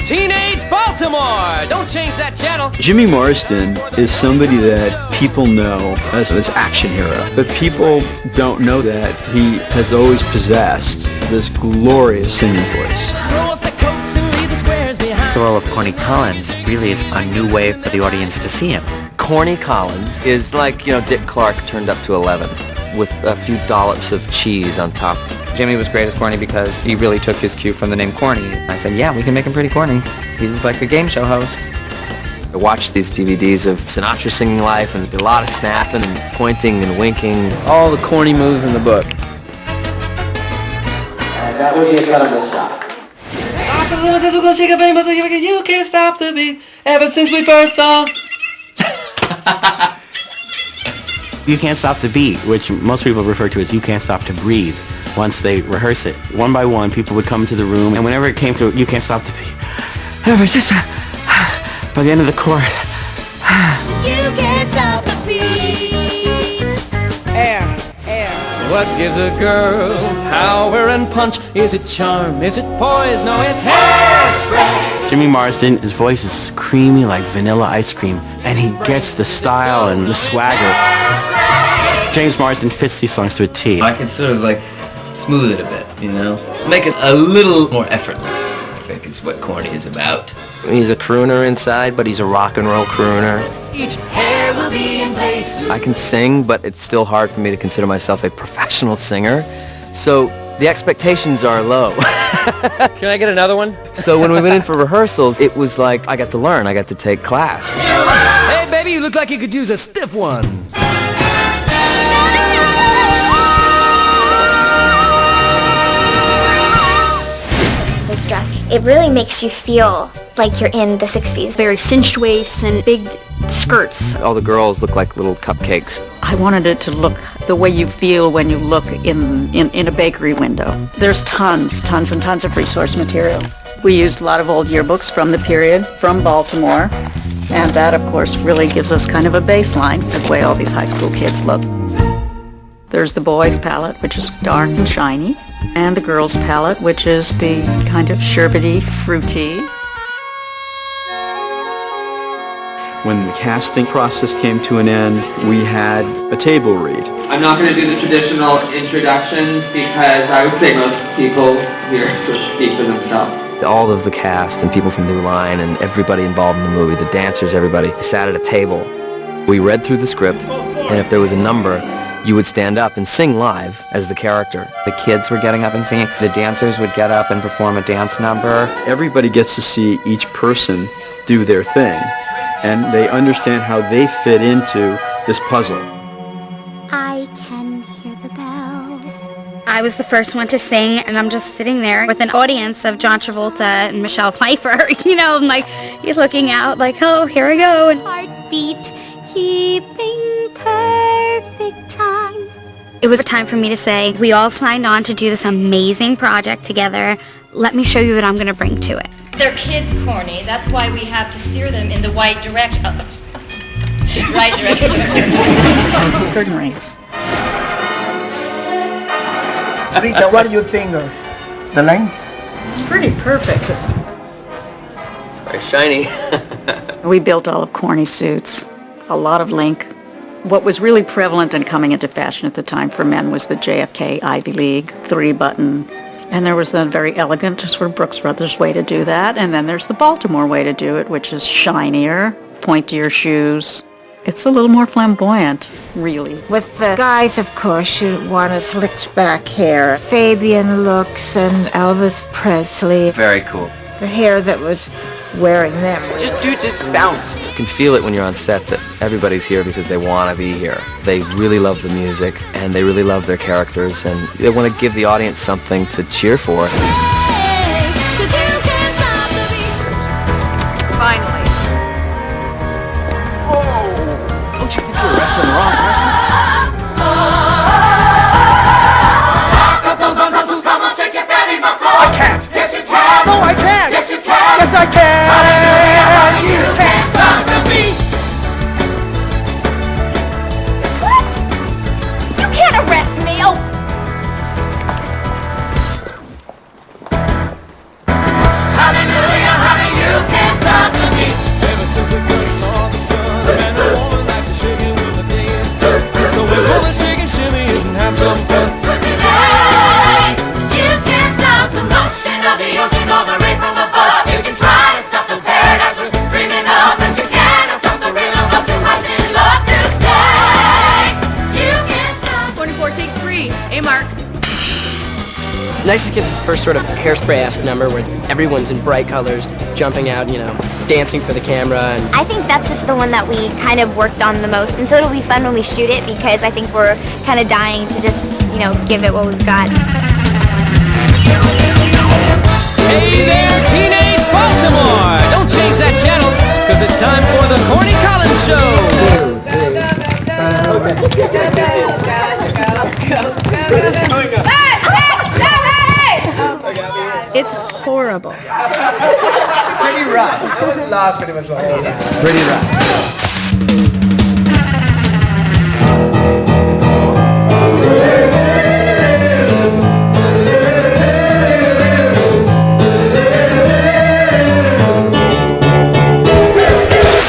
Teenage Baltimore! Don't change that channel! Jimmy Marsden is somebody that people know as an action hero, but people don't know that he has always possessed this glorious singing voice. The role of Corny Collins really is a new way for the audience to see him. Corny Collins is like, Dick Clark turned up to 11 with a few dollops of cheese on top. Jimmy was great as Corny because he really took his cue from the name Corny. I said, yeah, we can make him pretty corny. He's like a game show host. I watched these DVDs of Sinatra singing live and a lot of snapping and pointing and winking. All the corny moves in the book. And that would be a cut on this shot. You can't stop the beat ever since we first saw. You Can't Stop the Beat, which most people refer to as You Can't Stop to Breathe, once they rehearse it. One by one, people would come into the room, and whenever it came to You Can't Stop the Beat, it was just by the end of the chorus. You can't stop the beat. Air. What gives a girl power and punch? Is it charm? Is it poise? No, it's hairspray. Jimmy Marsden, his voice is creamy like vanilla ice cream, and he gets the style and the swagger. James Marsden fits these songs to a T. I can sort of like smooth it a bit, Make it a little more effortless, I think is what Corny is about. He's a crooner inside, but he's a rock and roll crooner. Each hair will be in place. I can sing, but it's still hard for me to consider myself a professional singer. So the expectations are low. Can I get another one? So when we went in for rehearsals, it was like I got to learn. I got to take class. Hey, baby, you look like you could use a stiff one. This dress, it really makes you feel like you're in the 60s. Very cinched waists and big skirts. All the girls look like little cupcakes. I wanted it to look the way you feel when you look in a bakery window. There's tons and tons of resource material. We used a lot of old yearbooks from the period, from Baltimore, and that, of course, really gives us kind of a baseline of the way all these high school kids look. There's the boys' palette, which is dark and shiny, and the girls' palette, which is the kind of sherbety, fruity. When the casting process came to an end, we had a table read. I'm not going to do the traditional introductions because I would say most people here sort of speak for themselves. All of the cast and people from New Line and everybody involved in the movie, the dancers, everybody, sat at a table. We read through the script, and if there was a number, you would stand up and sing live as the character. The kids were getting up and singing. The dancers would get up and perform a dance number. Everybody gets to see each person do their thing, and they understand how they fit into this puzzle. I can hear the bells. I was the first one to sing, and I'm just sitting there with an audience of John Travolta and Michelle Pfeiffer, I'm like, you're looking out like, oh, here I go. And heartbeat, keeping perfect time. It was a time for me to say, we all signed on to do this amazing project together. Let me show you what I'm going to bring to it. They're kids, Corny. That's why we have to steer them in the right direction. Right direction. Curtain rings. Rita, what do you think of the length? It's pretty perfect. Very shiny. We built all of Corny's suits, a lot of link. What was really prevalent and coming into fashion at the time for men was the JFK Ivy League 3-button. And there was a very elegant sort of Brooks Brothers way to do that. And then there's the Baltimore way to do it, which is shinier, pointier shoes. It's a little more flamboyant, really. With the guys, of course, you want a slicked back hair. Fabian looks and Elvis Presley. Very cool. The hair that was wearing them. Just bounce. You can feel it when you're on set that everybody's here because they want to be here. They really love the music, and they really love their characters, and they want to give the audience something to cheer for. Finally. Don't you think you're arresting the wrong person? I can't. Yes, you can. No, I can't. Yes, you can. Yes, I can. Hallelujah. You can't stop the beat. You can't arrest me. Oh, of the ocean or the rain from above. You can try to stop the paradise we're dreaming of, but you cannot stop the rhythm of your rising love to stay. You can't stop. 24, take 3. A mark. Nicest Kids is the first sort of Hairspray-esque number where everyone's in bright colors, jumping out, dancing for the camera. And I think that's just the one that we kind of worked on the most, and so it'll be fun when we shoot it because I think we're kind of dying to just, give it what we've got. Hey there, teenage Baltimore! Don't change that channel, because it's time for the Corny Collins Show! It's horrible. Pretty rough. It lasts pretty much the whole time. pretty rough.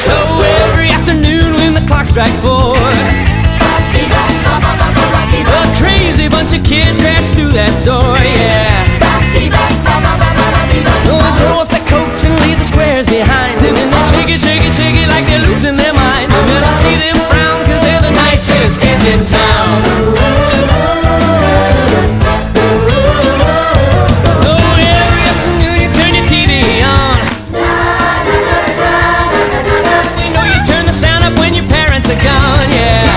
So every afternoon when the clock strikes 4, a crazy bunch of kids crash through that door, yeah. They throw off their coats and leave the squares behind, and then they shake it, shake it, shake it like they're losing their mind. And then I see them frown, cause they're the nicest kids in town. Oh, every afternoon you turn your TV on. You know you turn the sound up when your parents are gone, yeah.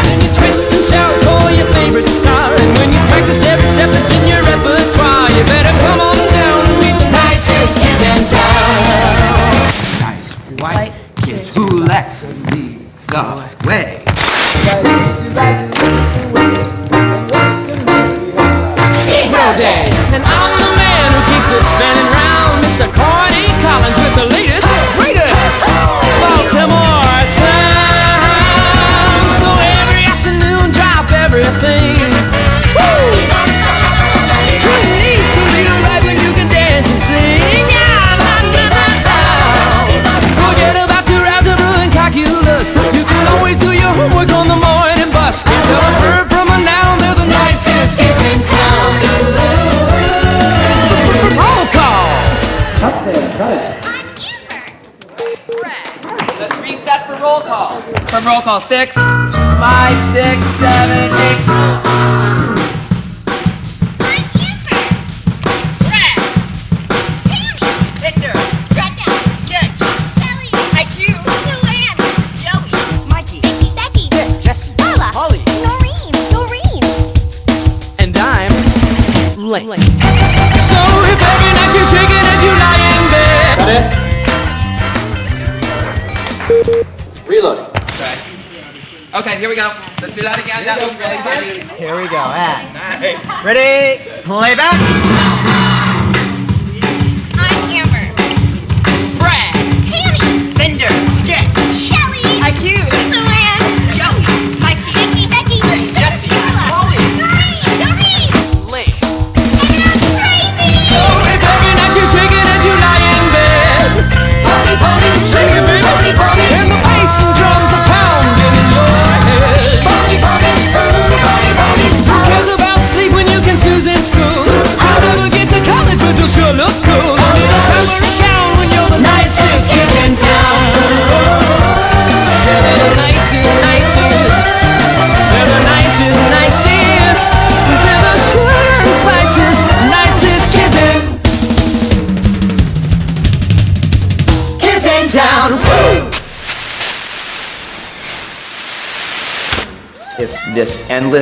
Then you twist and shout for your favorite star, and when you practiced every step that's in your repertoire, you better come on down and meet the nicest kids in town. Nice white kids who like to lead the way. Negro Day, and I'm the man who keeps it spinning round, Mr. Corny Collins with the latest, greatest Baltimore sound. So every afternoon drop everything. Who needs to be right when you can dance and sing? Forget about your algebra and calculus. You can always do your homework on the morning bus. Can't tell a verb from a noun. They're the nicest kids in town. Roll call. Up there, cut it. Let's reset for roll call. From roll call 6, 5, 6, 7, 8. and I'm late. So if every night you're shaking as you lie in bed. Reloading. Okay, here we go. Let's do that again. That was really funny. Here we go. Ready? Play back. I'm Amber. Brad. Tammy. Fender. Skip. Shelly. IQ. Luann. Joey. Mikey. Vicky. Becky. Jesse. Holly. Doreen. Late. And I'm crazy. So if every night you're shaking as you lie in bed. Pony, pony, Shake it, baby. pony, pony. And the bass and drums are pounding in your head. Pony, pony, ooh, pony, pony. Who cares about sleep when you can snooze in school? I'll never get to college, but you'll sure look cool. Don't need a hammer and gown when you're the nicest kid in town. They're the nicest, nicest. They're the nicest, nicest. They're the sugar and spices, nicest kids in town. Woo! It's this endless